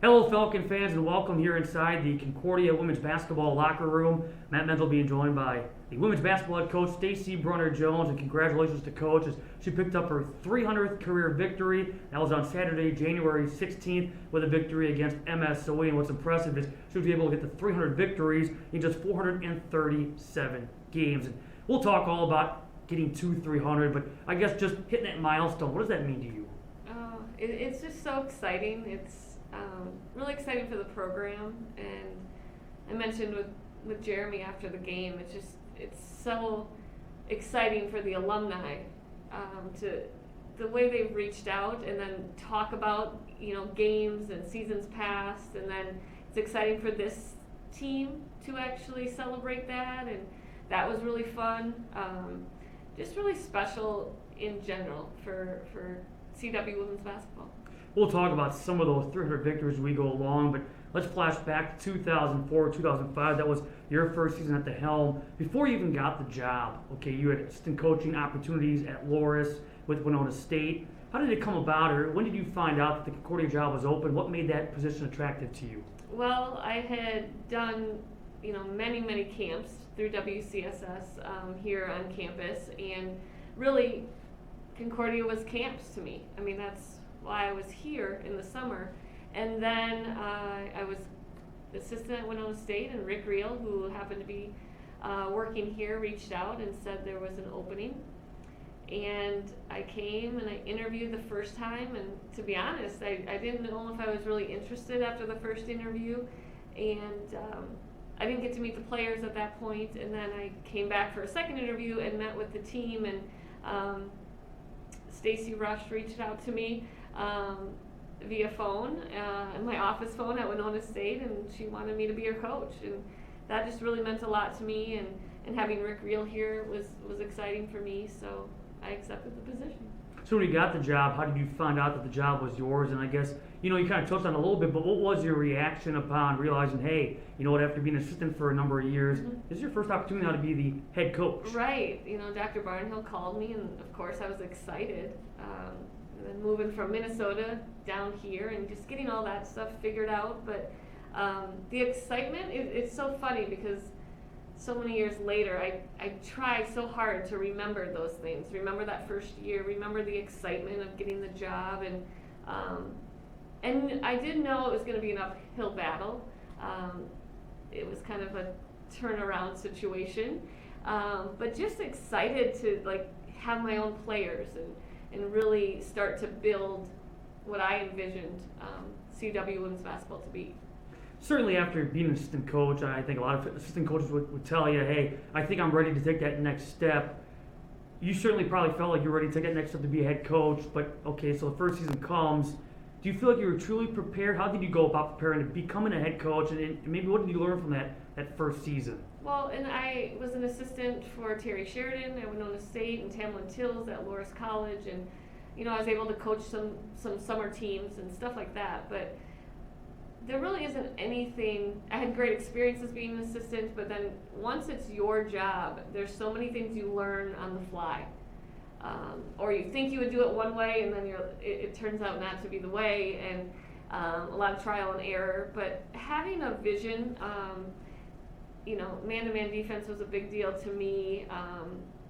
Hello, Falcon fans, and welcome here inside the Concordia women's basketball locker room. Matt Menzel being joined by the women's basketball head coach, Stacey Brunner Jones, and congratulations to Coach as she picked up her 300th career victory. That was on Saturday, January 16th, with a victory against MSOE. And what's impressive is she was able to get to 300 victories in just 437 games. And we'll talk all about getting to 300, but I guess just hitting that milestone, what does that mean to you? It's just so exciting. It's really exciting for the program, and I mentioned with Jeremy after the game, it's so exciting for the alumni to the way they've reached out and then talk about games and seasons past, and then it's exciting for this team to actually celebrate that, and that was really fun. Just really special in general for CW women's basketball. We'll talk about some of those 300 victories as we go along, but let's flash back to 2004, 2005. That was your first season at the helm. Before you even got the job, okay, you had assistant coaching opportunities at Loris with Winona State. How did it come about, or when did you find out that the Concordia job was open? What made that position attractive to you? Well, I had done many camps through WCSS here on campus, and really Concordia was camps to me. I mean, that's why I was here in the summer. And then I was assistant at Winona State, and Rick Reel, who happened to be working here, reached out and said there was an opening. And I came and I interviewed the first time, and to be honest, I didn't know if I was really interested after the first interview, and I didn't get to meet the players at that point. And then I came back for a second interview and met with the team, and Stacey Rush reached out to me via phone, my office phone at Winona State, and she wanted me to be her coach, and that just really meant a lot to me, and having Rick Reel here was exciting for me, so I accepted the position. So when you got the job, how did you find out that the job was yours? And I guess, you kind of touched on it a little bit, but what was your reaction upon realizing, hey, after being an assistant for a number of years, this is your first opportunity now to be the head coach? Right. Dr. Barnhill called me, and of course I was excited. And then moving from Minnesota down here and just getting all that stuff figured out. But the excitement, it's so funny because so many years later, I try so hard to remember those things, remember that first year, remember the excitement of getting the job. And I did know it was going to be an uphill battle. It was kind of a turnaround situation, but just excited to have my own players and really start to build what I envisioned CW women's basketball to be. Certainly after being an assistant coach, I think a lot of assistant coaches would tell you, hey, I think I'm ready to take that next step. You certainly probably felt like you were ready to take that next step to be a head coach, but okay, so the first season comes. Do you feel like you were truly prepared? How did you go about preparing to becoming a head coach, and maybe what did you learn from that first season? Well, and I was an assistant for Terry Sheridan at Winona State and Tamlin Tills at Loris College, and I was able to coach some summer teams and stuff like that, but there really isn't anything. I had great experiences being an assistant, but then once it's your job, there's so many things you learn on the fly. Or you think you would do it one way, and then it turns out not to be the way, and a lot of trial and error. But having a vision, man-to-man defense was a big deal to me.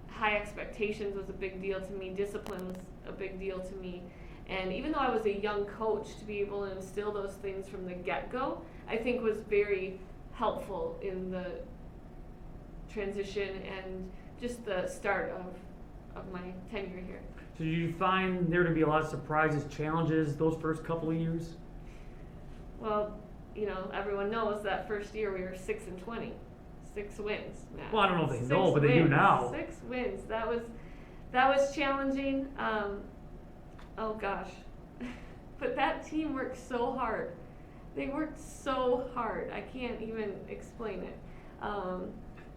High expectations was a big deal to me. Discipline was a big deal to me. And even though I was a young coach, to be able to instill those things from the get-go, I think was very helpful in the transition and just the start of my tenure here. So did you find there to be a lot of surprises, challenges those first couple of years? Well, everyone knows that first year we were 6-20, 6 wins. Matt. Well, I don't know if they know, but they do now. 6 wins. That was challenging. Oh gosh, but that team worked so hard. They worked so hard. I can't even explain it.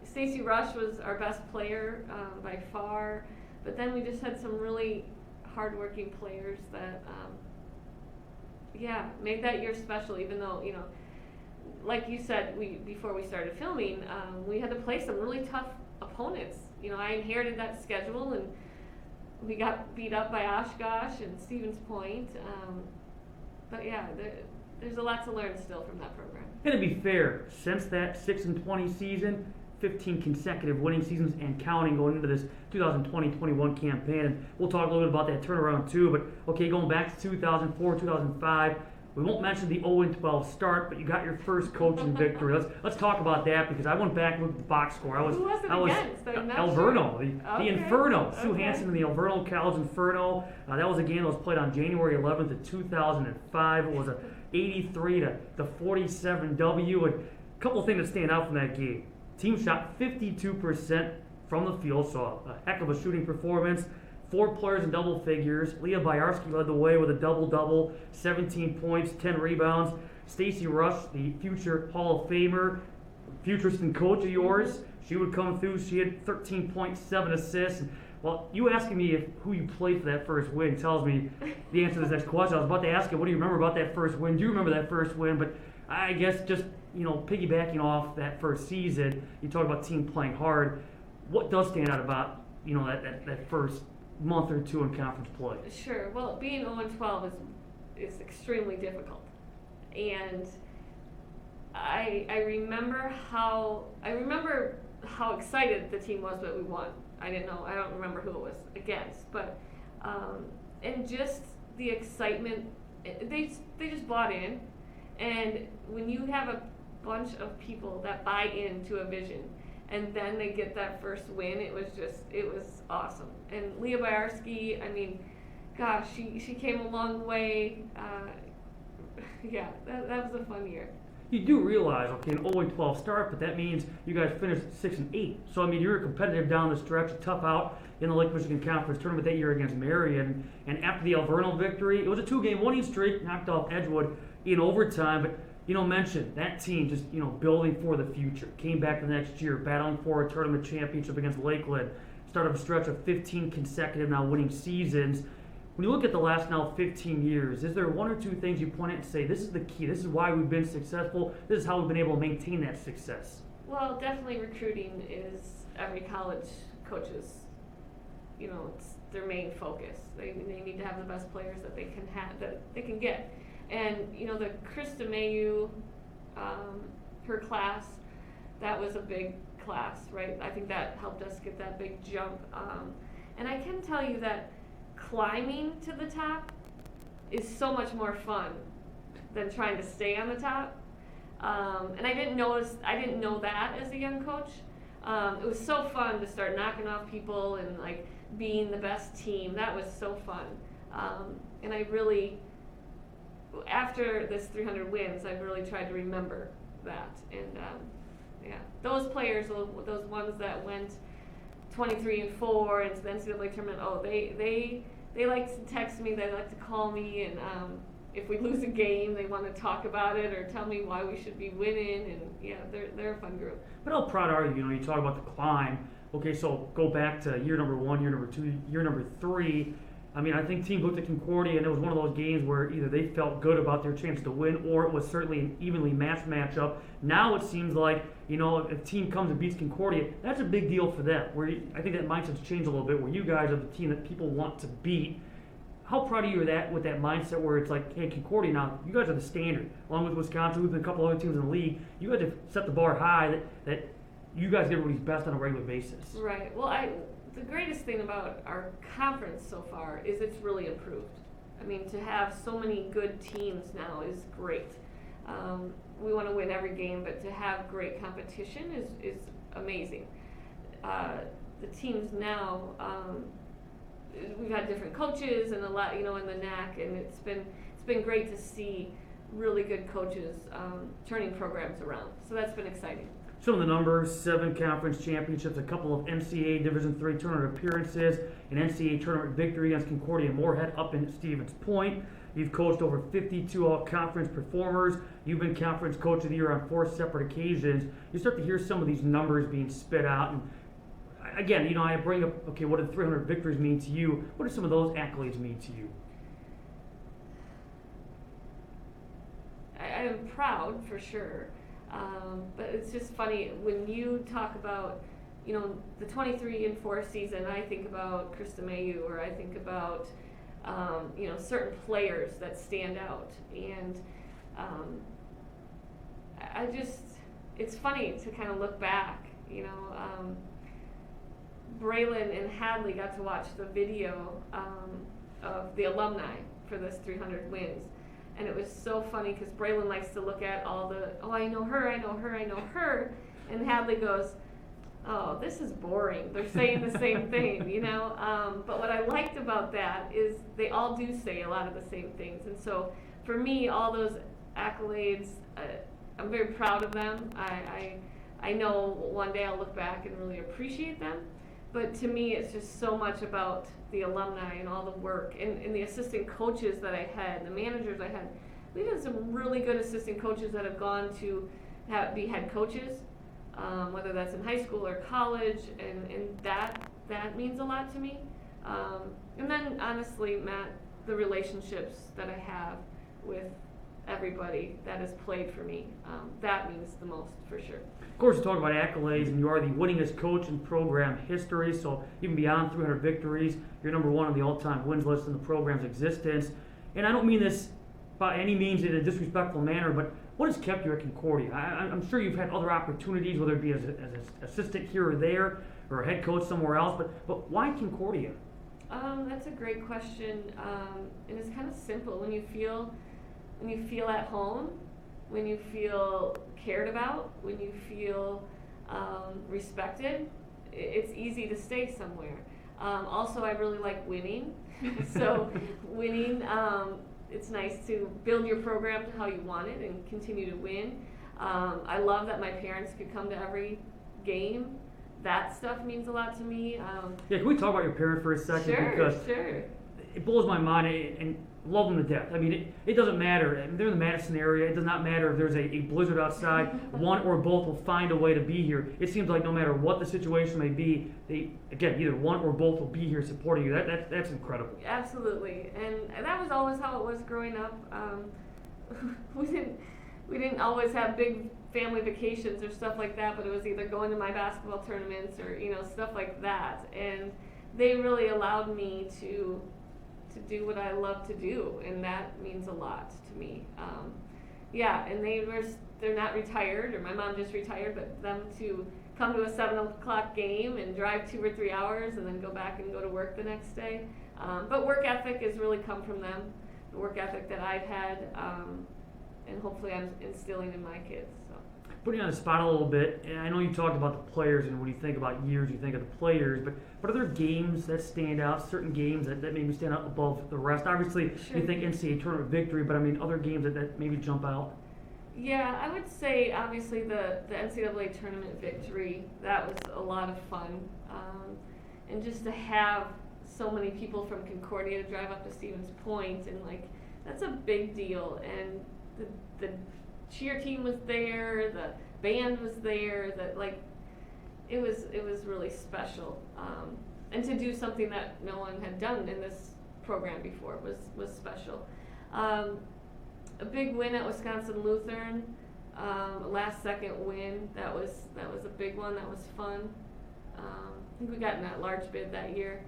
Stacey Rush was our best player by far, but then we just had some really hardworking players that, made that year special. Even though like you said, before we started filming, we had to play some really tough opponents. I inherited that schedule, and we got beat up by Oshkosh and Stevens Point. But yeah, there's a lot to learn still from that program. And to be fair, since that 6-20 season, 15 consecutive winning seasons and counting going into this 2020-21 campaign. And we'll talk a little bit about that turnaround too. But okay, going back to 2004, 2005, we won't mention the 0-12 start, but you got your first coaching victory. Let's talk about that because I went back and looked at the box score. Who was it against? Alverno, the Inferno. Sue Okay. Hansen and the Alverno College Inferno. That was a game that was played on January 11th of 2005. It was a 83-47 W. And a couple of things that stand out from that game. Team shot 52% from the field, so a heck of a shooting performance. 4 players in double figures. Leah Byarski led the way with a double-double, 17 points, 10 rebounds. Stacey Rush, the future Hall of Famer, futurist and coach of yours, she would come through. She had 13.7 assists. Well, you asking me who you played for that first win tells me the answer to this next question. I was about to ask you, what do you remember about that first win? Do you remember that first win? But I guess just, piggybacking off that first season, you talk about team playing hard. What does stand out about, that first month or two in conference play? Sure. Well, being 0-12 is extremely difficult, and I remember how excited the team was that we won. I don't remember who it was against, but and just the excitement. They just bought in, and when you have a bunch of people that buy into a vision, and then they get that first win, it was awesome. And Leah Byarski, gosh, she came a long way. Yeah, that was a fun year. You do realize, okay, an 0-12 start, but that means you guys finished 6-8. So you're competitive down the stretch, tough out in the Lake Michigan Conference tournament that year against Marion. And after the Alverno victory, it was a 2-game winning streak, knocked off Edgewood in overtime. But mentioned that team just building for the future. Came back the next year, battling for a tournament championship against Lakeland. Started a stretch of 15 consecutive now winning seasons. When you look at the last now 15 years, is there one or two things you point at and say, this is the key, this is why we've been successful, this is how we've been able to maintain that success? Well, definitely recruiting is every college coach's, it's their main focus. They need to have the best players that they can get. And, the Krista Mayu, her class, that was a big class, right? I think that helped us get that big jump. And I can tell you that climbing to the top is so much more fun than trying to stay on the top. And I didn't know that as a young coach. It was so fun to start knocking off people and being the best team. That was so fun. And I really, after this 300 wins, I've really tried to remember that. And those players, those ones that went 23-4 into the NCAA tournament, they like to text me, they like to call me, and if we lose a game, they want to talk about it or tell me why we should be winning. And they're a fun group. But how proud are you? You talk about the climb. Okay, so go back to year number 1, year number 2, year number 3. I think teams looked at Concordia, and it was one of those games where either they felt good about their chance to win, or it was certainly an evenly matched matchup. Now it seems like, if a team comes and beats Concordia, that's a big deal for them. I think that mindset's changed a little bit, where you guys are the team that people want to beat. How proud are you of that, with that mindset where it's like, hey, Concordia now, you guys are the standard, along with Wisconsin, with a couple other teams in the league. You guys have set the bar high that you guys get everybody's best on a regular basis. Right. Well, the greatest thing about our conference so far is it's really improved. To have so many good teams now is great. We want to win every game, but to have great competition is amazing. The teams now, we've had different coaches and a lot, in the Ncaa, and it's been great to see really good coaches turning programs around. So that's been exciting. Some of the numbers: 7 conference championships, a couple of NCAA Division III tournament appearances, an NCAA tournament victory against Concordia and Moorhead up in Stevens Point. You've coached over 52 all-conference performers. You've been conference coach of the year on 4 separate occasions. You start to hear some of these numbers being spit out. And again, I bring up, okay, what did 300 victories mean to you? What do some of those accolades mean to you? I am proud, for sure. But it's just funny when you talk about, the 23-4 season. I think about Krista Mayu, or I think about, certain players that stand out. And I just, it's funny to kind of look back, Braylon and Hadley got to watch the video of the alumni for this 300 wins. And it was so funny because Braylon likes to look at all the, oh, I know her. And Hadley goes, oh, this is boring. They're saying the same thing, But what I liked about that is they all do say a lot of the same things. And so for me, all those accolades, I'm very proud of them. I know one day I'll look back and really appreciate them. But to me, it's just so much about the alumni and all the work and the assistant coaches that I had, the managers I had. We've had some really good assistant coaches that have gone to be head coaches, whether that's in high school or college, and that means a lot to me. And then honestly, Matt, the relationships that I have with everybody that has played for me, that means the most for sure. Of course, you talk about accolades, and you are the winningest coach in program history, so even beyond 300 victories, you're number one on the all-time wins list in the program's existence. And I don't mean this by any means in a disrespectful manner, but what has kept you at Concordia? I'm sure you've had other opportunities, whether it be as an assistant here or there, or a head coach somewhere else, but why Concordia? That's a great question, and it's kind of simple. When you feel at home, when you feel cared about, when you feel respected, it's easy to stay somewhere. Also, I really like winning. So winning, it's nice to build your program to how you want it and continue to win. I love that my parents could come to every game. That stuff means a lot to me. Yeah, can we talk about your parents for a second? Sure. It blows my mind, and love them to death. I mean, it doesn't matter. I mean, they're in the Madison area. It does not matter if there's a blizzard outside. One or both will find a way to be here. It seems like no matter what the situation may be, either one or both will be here supporting you. That's incredible. Absolutely, and that was always how it was growing up. We didn't always have big family vacations or stuff like that, but it was either going to my basketball tournaments or stuff like that. And they really allowed me to do what I love to do, and that means a lot to me. And they're not retired, or my mom just retired, but them to come to a 7 o'clock game and drive 2 or 3 hours and then go back and go to work the next day. But work ethic has really come from them, the work ethic that I've had, and hopefully I'm instilling in my kids. So. Putting you on the spot a little bit, and I know you talked about the players, and when you think about years, you think of the players, but are there games that stand out, certain games that maybe stand out above the rest? Obviously, Sure. You think NCAA tournament victory, but I mean other games that maybe jump out? Yeah, I would say obviously the NCAA tournament victory, that was a lot of fun. And just to have so many people from Concordia drive up to Stevens Point, and that's a big deal. And the cheer team was there, the band was there, it was really special. And to do something that no one had done in this program before was special. A big win at Wisconsin Lutheran, last second win, that was a big one, that was fun. I think we got in that large bid that year.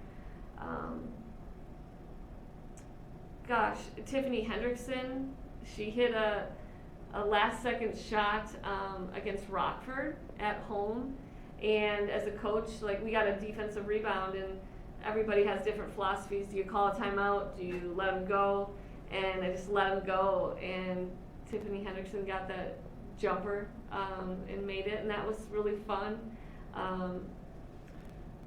Tiffany Hendrickson, she hit a last second shot against Rockford at home, and as a coach, we got a defensive rebound, and everybody has different philosophies. Do you call a timeout? Do you let them go? And I just let them go, and Tiffany Hendrickson got that jumper and made it, and that was really fun.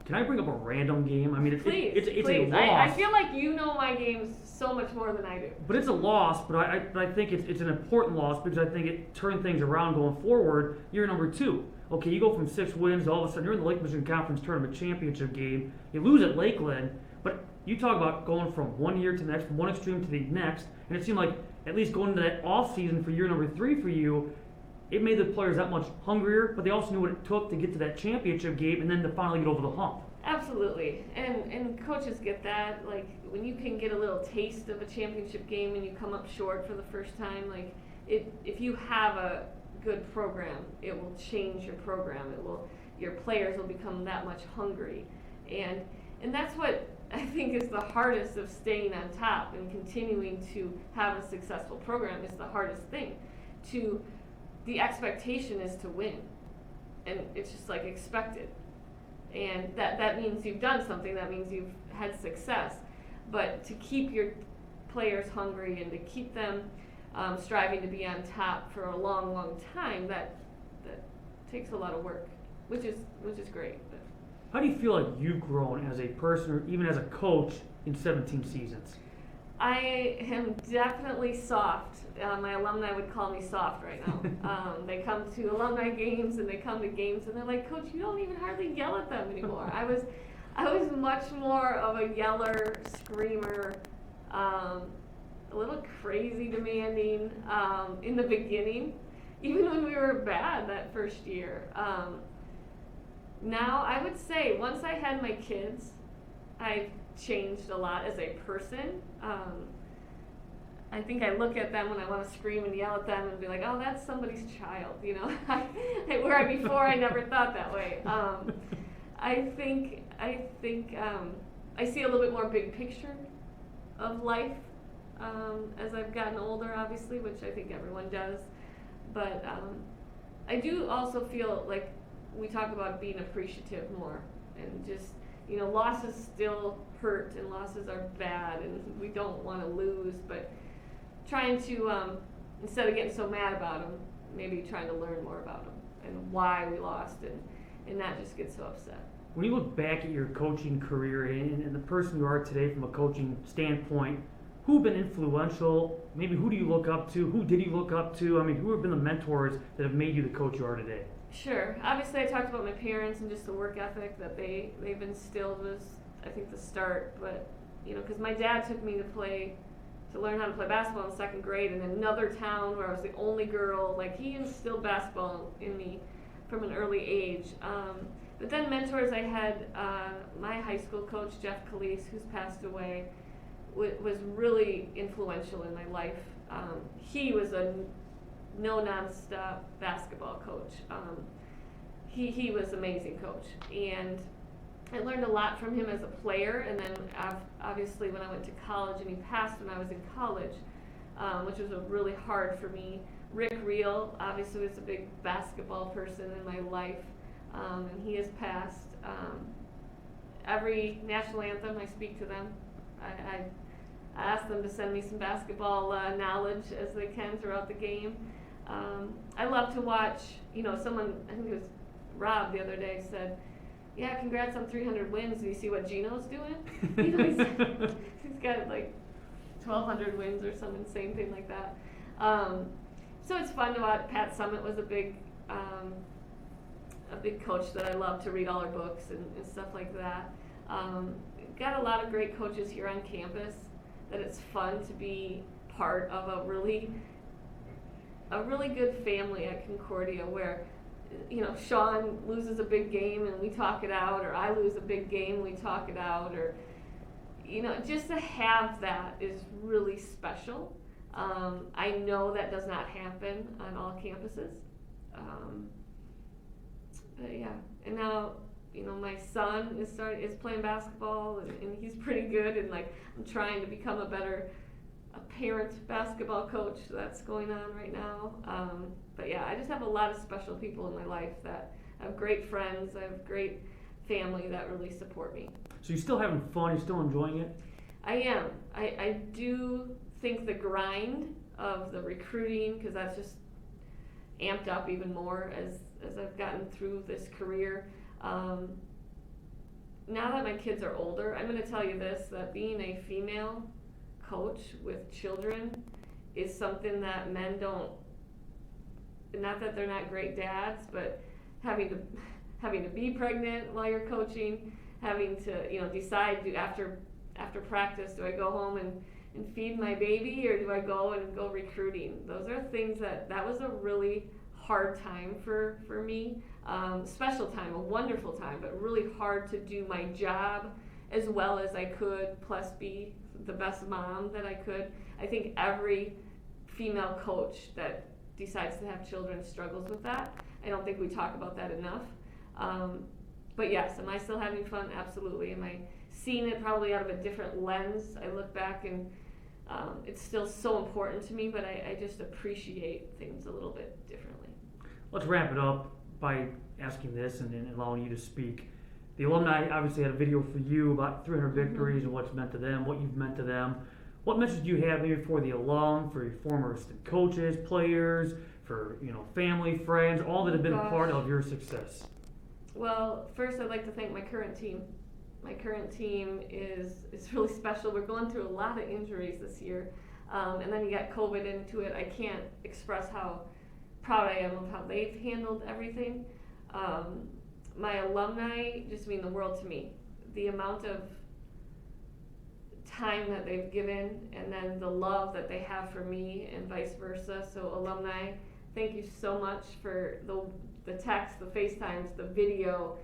Can I bring up a random game? I mean, Please. It's a loss. I feel like you know my games so much more than I do. But it's a loss, but I think it's an important loss because I think it turned things around going forward. Year number 2. Okay, you go from 6 wins, all of a sudden you're in the Lake Michigan Conference Tournament Championship game. You lose at Lakeland, but you talk about going from one year to the next, from one extreme to the next, and it seemed like at least going into that off season for year number 3 for you, it made the players that much hungrier, but they also knew what it took to get to that championship game and then to finally get over the hump. Absolutely, and coaches get that. When you can get a little taste of a championship game and you come up short for the first time, if you have a good program, it will change your program. Your players will become that much hungry, and that's what I think is the hardest of staying on top and continuing to have a successful program is the hardest thing. The expectation is to win, and it's just like expected, and that means you've done something. That means you've had success, but to keep your players hungry and to keep them striving to be on top for a long, long time, that takes a lot of work, which is great. But. How do you feel like you've grown as a person or even as a coach in 17 seasons? I am definitely soft. My alumni would call me soft right now. They come to alumni games and they come to games and they're like, Coach, you don't even hardly yell at them anymore. I was much more of a yeller, screamer, a little crazy demanding in the beginning, even when we were bad that first year. Now, I would say once I had my kids, I've changed a lot as a person. I think I look at them when I want to scream and yell at them and be like, oh, that's somebody's child, you know. Where before I never thought that way. I think I see a little bit more big picture of life as I've gotten older, obviously, which I think everyone does. But I do also feel like we talk about being appreciative more, and just, you know, losses still hurt and losses are bad and we don't want to lose, but trying to, instead of getting so mad about them, maybe trying to learn more about them and why we lost and not just get so upset. When you look back at your coaching career and the person you are today from a coaching standpoint, who have been influential? Maybe who do you look up to? Who did you look up to? I mean, who have been the mentors that have made you the coach you are today? Sure. Obviously, I talked about my parents and just the work ethic that they've instilled was, I think, the start. But, you know, because my dad took me to learn how to play basketball in second grade in another town where I was the only girl. Like, he instilled basketball in me from an early age. But then mentors, I had my high school coach, Jeff Calise, who's passed away, was really influential in my life. He was a no nonstop basketball coach. He was an amazing coach, and I learned a lot from him as a player. And then obviously when I went to college, and he passed when I was in college, which was really hard for me. Rick Reel obviously was a big basketball person in my life, and he has passed. Every national anthem, I speak to them. I ask them to send me some basketball knowledge as they can throughout the game. I love to watch, you know, someone, I think it was Rob the other day, said, yeah, congrats on 300 wins. Do you see what Gino's doing? You know, he's got like 1,200 wins or some insane thing like that. So it's fun to watch. Pat Summitt was a big coach that I love to read all her books and stuff like that. Got a lot of great coaches here on campus that it's fun to be part of a really good family at Concordia where, you know, Sean loses a big game and we talk it out, or I lose a big game, we talk it out, or, you know, just to have that is really special. I know that does not happen on all campuses. But yeah, and now, you know, my son is playing basketball and he's pretty good, and like I'm trying to become a parent basketball coach. That's going on right now. But yeah, I just have a lot of special people in my life that I have great friends. I have great family that really support me. So you're still having fun? You're still enjoying it? I am. I do think the grind of the recruiting, because that's just amped up even more as I've gotten through this career. Now that my kids are older, I'm going to tell you this, that being a female coach with children is something that men don't, not that they're not great dads, but having to be pregnant while you're coaching, having to, you know, decide after practice, do I go home and feed my baby, or do I go recruiting? Those are things that was a really hard time for me. Special time, a wonderful time, but really hard to do my job as well as I could, plus be the best mom that I could. I think every female coach that decides to have children struggles with that. I don't think we talk about that enough. But yes, am I still having fun? Absolutely. Am I seen it probably out of a different lens. I look back and it's still so important to me, but I just appreciate things a little bit differently. Let's wrap it up by asking this and allowing you to speak. The alumni obviously had a video for you about 300 victories and what's meant to them, what you've meant to them. What message do you have maybe for the alum, for your former assistant coaches, players, for family, friends, all that have been a part of your success? Well, first I'd like to thank my current team. My current team is really special. We're going through a lot of injuries this year, and then you got COVID into it. I can't express how proud I am of how they've handled everything. My alumni just mean the world to me. The amount of time that they've given, and then the love that they have for me, and vice versa. So alumni, thank you so much for the text, the FaceTimes, the video,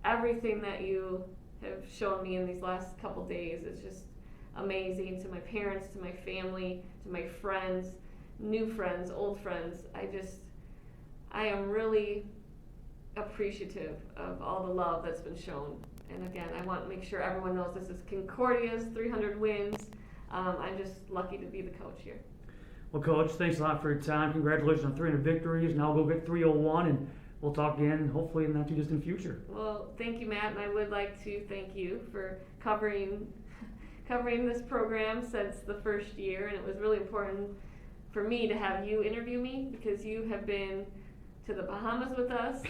everything that you have shown me in these last couple days. It's just amazing. To my parents, to my family, to my friends, new friends, old friends. I am really appreciative of all the love that's been shown. And again, I want to make sure everyone knows this is Concordia's 300 wins. I'm just lucky to be the coach here. Well, Coach, thanks a lot for your time. Congratulations on 300 victories. Now go get 301, and we'll talk again hopefully in the not too distant future. Well, thank you, Matt, and I would like to thank you for covering this program since the first year. And it was really important for me to have you interview me, because you have been to the Bahamas with us,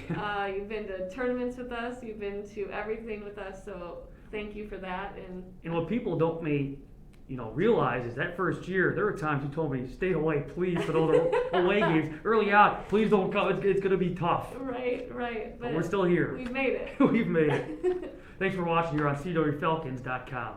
you've been to tournaments with us, you've been to everything with us, so thank you for that. And what people don't realize is that first year, there were times you told me, stay away, please, for those away games. Early out, please don't come, it's going to be tough. Right. But we're still here. We've made it. We've made it. Thanks for watching here on CWFalcons.com.